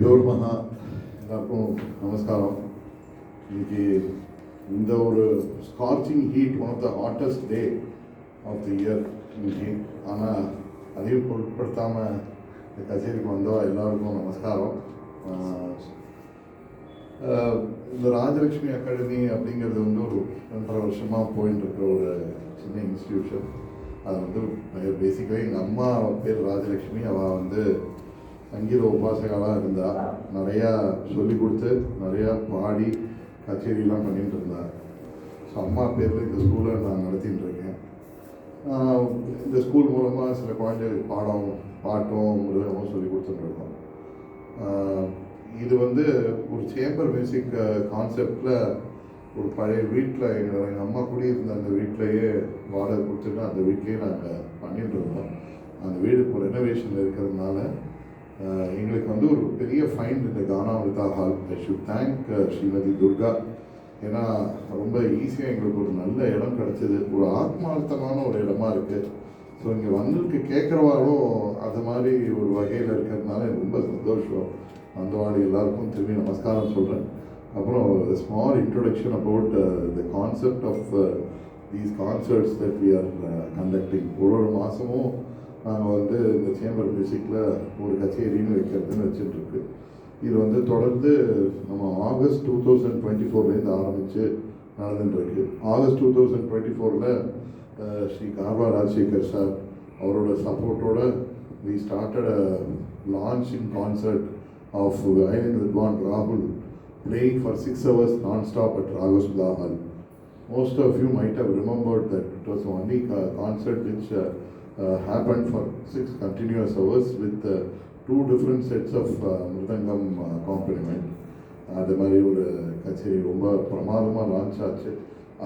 யோர்மஹா எல்லாருக்கும் நமஸ்காரம். இன்னைக்கு இந்த ஒரு scorching heat, one of the hottest day of the year இன்னைக்கு. ஆனால் அதையும் பொருட்படுத்தாமல் இந்த கச்சேரிக்கு வந்தவா எல்லாருக்கும் நமஸ்காரம். இந்த ராஜலக்ஷ்மி அகாடமி அப்படிங்கிறது வந்து ஒரு 2.5 வருஷமாக போயின்னு இருக்கிற ஒரு சின்ன இன்ஸ்டிடியூஷன். அது வந்து பேசிக்கலி எங்கள் அம்மா பேர் ராஜலக்ஷ்மி. அவள் வந்து சங்கீத உபாசகளாக இருந்தால் நிறையா சொல்லி கொடுத்து நிறையா பாடி கச்சேரிலாம் பண்ணிகிட்டு இருந்தார். ஸோ அம்மா பேரில் இந்த ஸ்கூலை நான் நடத்திட்டு இருக்கேன். இந்த ஸ்கூல் மூலமாக சில குழந்தைகளுக்கு பாட்டும் மிருதமும் சொல்லி கொடுத்துட்ருக்கோம். இது வந்து ஒரு சேம்பர் மியூசிக் கான்செப்டில் ஒரு பழைய வீட்டில் எங்கள் அம்மா குடியிருந்த அந்த வீட்டிலையே வாடகை கொடுத்துட்டு அந்த வீட்லேயே நாங்கள் பண்ணிகிட்டு இருந்தோம். அந்த வீடு இப்போ ரெனோவேஷனில் இருக்கிறதுனால எங்களுக்கு வந்து ஒரு பெரிய ஃபைண்ட் இந்த Ganamrutha hall. I should thank Shrimati Durga. ஏன்னா ரொம்ப ஈஸியாக எங்களுக்கு ஒரு நல்ல இடம் கிடச்சிது. ஒரு ஆத்மார்த்தமான ஒரு இடமா இருக்குது. ஸோ இங்கே வந்துருக்கு கேட்குறவாரும் அது மாதிரி ஒரு வகையில் இருக்கிறதுனால எனக்கு ரொம்ப சந்தோஷம். அந்த வாடி எல்லாருக்கும் திரும்பி நமஸ்காரம் சொல்கிறேன். அப்புறம் small introduction about the concept of these concerts that we are conducting. ஒரு மாதமும் நாங்கள் வந்து இந்த சேம்பர் மியூசிக்கில் ஒரு கச்சேரின்னு வைக்கிறதுன்னு வச்சுட்டுருக்கு. இது வந்து தொடர்ந்து நம்ம ஆகஸ்ட் 2024 ஆரம்பித்து நடந்துட்டுருக்கு. ஆகஸ்ட் 2024 ஸ்ரீ கார்வா ராஜசேகர் சார் அவரோட சப்போர்ட்டோட we started a launching concert of violin வித்வான் ராகுல் playing for 6 hours non-stop at Raghavsudha Hall. Most of you might have remembered that it was the only concert which happened for 6 continuous hours with 2 different sets of mridangam accompaniment. அது மாதிரி ஒரு கச்சேரி ரொம்ப பிரமாதமாக launch ஆச்சு.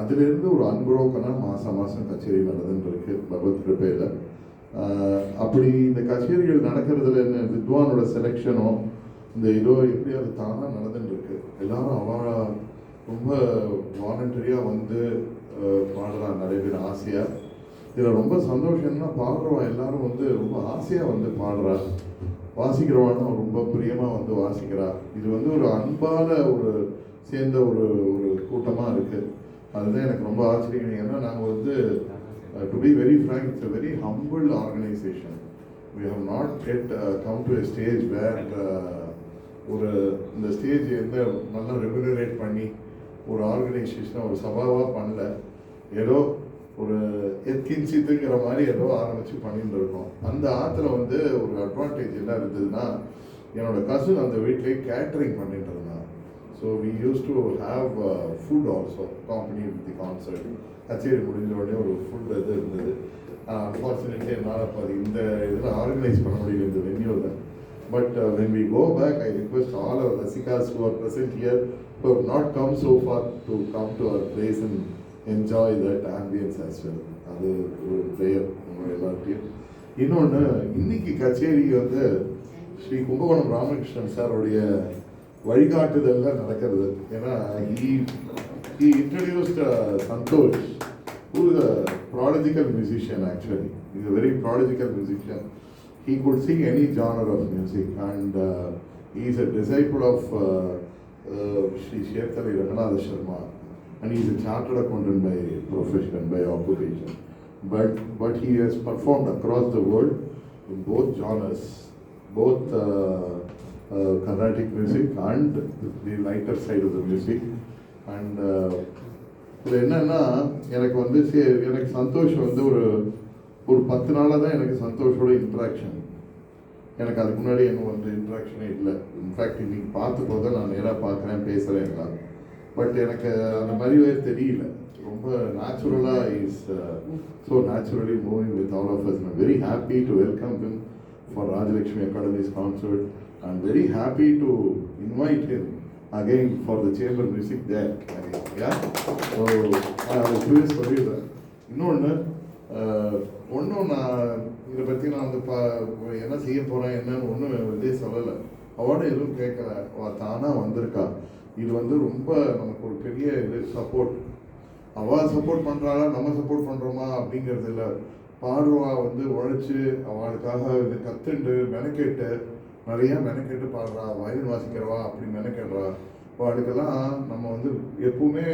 அதிலிருந்து ஒரு அன்புரோக்கனாக மாதம் கச்சேரி நடந்துருக்கு பகவத் கிருப்பையில். அப்படி இந்த கச்சேரிகள் நடக்கிறதுல என்ன வித்வானோட செலெக்ஷனும் இந்த இதோ எப்படி அது தானாக நடந்துட்டுருக்கு. எல்லாரும் அவள் ரொம்ப வாலண்டரியாக வந்து பாடுறான் நிறைய பேர் ஆசையாக. இதில் ரொம்ப சந்தோஷம்னா பாடுறவன் எல்லாரும் வந்து ரொம்ப ஆசையாக வந்து பாடுறா. வாசிக்கிறவானும் ரொம்ப பிரியமாக வந்து வாசிக்கிறா. இது வந்து ஒரு அன்பால் ஒரு சேர்ந்த ஒரு கூட்டமாக இருக்குது. அதுதான் எனக்கு ரொம்ப ஆச்சரியம். ஏன்னா நாங்கள் வந்து to be very frank, it's a very humble organisation. We have not get come to a stage where ஒரு இந்த ஸ்டேஜ் எந்த நல்லா ரெகுலரேட் பண்ணி ஒரு ஆர்கனைசேஷனை ஒரு சபாவாக பண்ணல. ஏதோ ஒரு எத்கின்சித்துங்கிற மாதிரி ஏதோ ஆரம்பித்து பண்ணிட்டு இருக்கோம். அந்த ஆற்றுல வந்து ஒரு அட்வான்டேஜ் என்ன இருந்ததுன்னா, என்னோடய கசின் அந்த வீட்லேயே கேட்ரிங் பண்ணிட்டு இருந்தான். So we use to have food also accompany with the concert. கச்சேரி முடிஞ்ச உடனே ஒரு ஃபுட் இது இருந்தது. அன்ஃபார்ச்சுனேட்லி என்னால் அப்போ இந்த இதில் ஆர்கனைஸ் பண்ண முடியல இந்த வென்யூவில். But when we go back, I request all our Rasikas who are present here who have not come so far to come to our place and enjoy that ambience as well. அது ஒரு prayer உங்கள் எல்லாத்தையும். இன்னொன்று, இன்னைக்கு கச்சேரி வந்து ஸ்ரீ கும்பகோணம் ராமகிருஷ்ணன் சாருடைய வழிகாட்டுதலில் நடக்கிறது. ஏன்னா he introduced Santosh, who is a prodigal musician actually. He is a very prodigal musician. He could sing any genre of music, and he is a disciple of Sri Shetali Ranganatha Sharma, and he is a chartered accountant by profession, by occupation. But he has performed across the world in both genres, both Carnatic music and the lighter side of the music. And இது என்னன்னா, எனக்கு வந்து எனக்கு சந்தோஷம் வந்து ஒரு 10 நாளாக தான் எனக்கு சந்தோஷோட இன்ட்ராக்ஷன். எனக்கு அதுக்கு முன்னாடி எனக்கு வந்து இன்ட்ராக்ஷனே இல்லை. இன்ஃபேக்ட் இன்னைக்கு பார்த்து போது நான் நேராக பார்க்குறேன், பேசுகிறேன் எல்லாம். பட் எனக்கு அந்த மாதிரியே தெரியல. ரொம்ப நேச்சுரலாக is so naturally moving with all of us. I'm very happy to welcome him for Rajalakshmi academy's concert. I am very happy to invite him again for the chamber music there. So நான் அதை சொல்லிடுறேன். இன்னொன்று நான் இதை பற்றி நான் வந்து என்ன செய்ய போகிறேன் என்னன்னு ஒன்றும் இதே சொல்லலை. அவட எதுவும் கேட்கல. தானாக வந்திருக்கா. இது வந்து ரொம்ப நமக்கு ஒரு பெரிய இது சப்போர்ட். அவள் சப்போர்ட் பண்ணுறாளா, நம்ம சப்போர்ட் பண்ணுறோமா அப்படிங்கிறது இல்லை. பாடுவா வந்து உழைச்சி அவளுக்காக இது கற்றுண்டு மெனக்கெட்டு நிறைய மெனக்கெட்டு பாடுறா, வயலின் வாசிக்கிறவா அப்படி மெனக்கெடுறா. அவளுக்கெல்லாம் நம்ம வந்து எப்பவுமே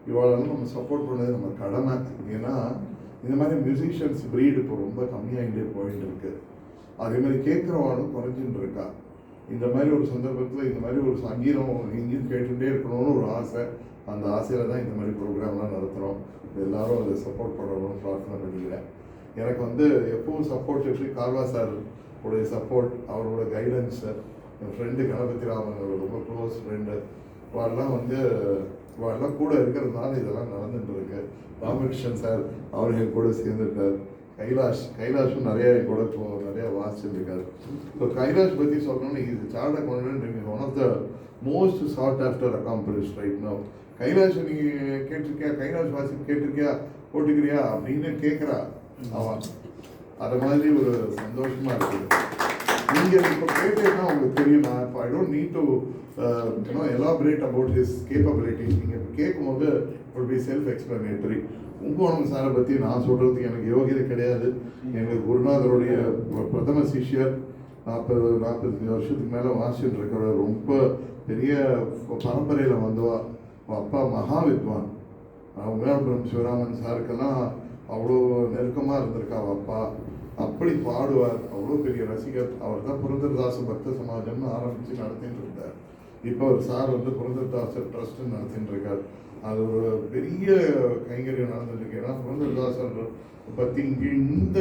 இவாளெல்லாம் நம்ம சப்போர்ட் பண்ணது நம்ம கடமை. ஏன்னா இந்த மாதிரி மியூசிஷியன்ஸ் ப்ரீடு இப்போ ரொம்ப கம்மியாகிட்டே போயிட்டு இருக்கு. அதே மாதிரி கேட்குறவாளும் குறைஞ்சிட்டு இருக்கா. இந்த மாதிரி ஒரு சந்தர்ப்பத்தில் இந்த மாதிரி ஒரு சங்கீதம் எங்கேயும் கேட்டுகிட்டே இருக்கணும்னு ஒரு ஆசை. அந்த ஆசையில் தான் இந்த மாதிரி ப்ரோக்ராம்லாம் நடத்துகிறோம். எல்லாரும் அதை சப்போர்ட் பண்ணணும்னு பிரார்த்தனை பண்ணிக்கிறேன். எனக்கு வந்து எப்பவும் சப்போர்ட் எப்படி கால்வா சார் உடைய சப்போர்ட், அவரோட கைடன்ஸு, என் ஃப்ரெண்டு கணபதி ராமன் ரொம்ப க்ளோஸ் ஃப்ரெண்டு, வாடெல்லாம் வந்து வாடெல்லாம் கூட இருக்கிறதுனால இதெல்லாம் நடந்துட்டு இருக்கு. ராமகிருஷ்ணன் சார் அவர் என் கூட சேர்ந்துருக்கார். கைலாஷும் நிறைய என் கூட இப்போ நிறைய வாசிச்சிருக்காரு. ஸோ கைலாஷ் பற்றி சொல்லணும்னு இது chart account one of the most chart after accomplish right no. Kailash நீ கேட்டிருக்கியா, கைலாஷ் வாசிப்பு கேட்டிருக்கியா, போட்டுக்கிறியா அப்படின்னு கேட்குறா அவன். அது மாதிரி ஒரு சந்தோஷமா இருக்குது. நீங்கள் இப்போ கேட்டேன்னா உங்களுக்கு தெரியும். நான் இப்போ I don't need to elaborate about his capabilities. நீங்கள் இப்போ கேட்கும்போது will be self explanatory. Kumbakonam சாரை பற்றி நான் சொல்கிறதுக்கு எனக்கு யோகியதை கிடையாது. எங்கள் குருநாதருடைய பிரதம சிஷ்யர், 40 வருஷத்துக்கு மேலே வாசிச்சுட்டு இருக்கிற ரொம்ப பெரிய பரம்பரையில் வந்தவா. அப்பா மகா வித்வான். உமையாபுரம் சிவராமன் சாருக்கெல்லாம் அவ்வளோ நெருக்கமாக இருந்திருக்கா அப்பா. அப்படி பாடுவார், அவ்வளோ பெரிய ரசிகர். அவர் தான் புரந்தரதாச பக்த சமாஜம்னு ஆரம்பித்து நடத்திட்டு இருந்தார். இப்போ அவர் சார் வந்து புரந்தரதாசர் ட்ரஸ்ட்டு நடத்திட்டு இருக்கார். அது ஒரு பெரிய கைங்கரியம் நடந்துருக்கு. ஏன்னா புரந்தரதாசர் பற்றி இங்கே இந்த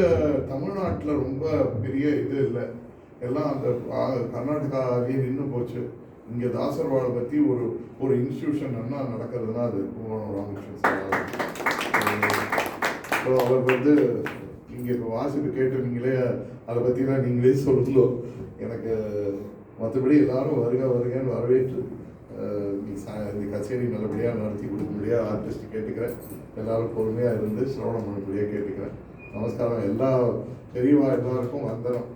தமிழ்நாட்டில் ரொம்ப பெரிய இது இல்லை, எல்லாம் அந்த கர்நாடகாலேயே நின்று போச்சு. இங்கே தாசர்வாடை பற்றி ஒரு இன்ஸ்டியூஷன் என்ன நடக்கிறதுனா அது ராமகிருஷ்ணன் சார். ஸோ அவர் வந்து நீங்கள் இப்போ வாசிப்பு கேட்டு நீங்களே அதை பற்றிலாம் நீங்களே சொல்லணும். எனக்கு மற்றபடி எல்லாரும் வருகன்னு வரவேற்று இந்த கச்சேரி நல்லபடியாக நடத்தி கொடுக்க முடியாது ஆர்டிஸ்ட் கேட்டுக்கிறேன். எல்லாரும் பொறுமையாக இருந்து சிரவணம் பண்ணக்கூடியாக கேட்டுக்கிறேன். நமஸ்காரம். எல்லா பெரியவா எல்லாருக்கும் வந்தனம்.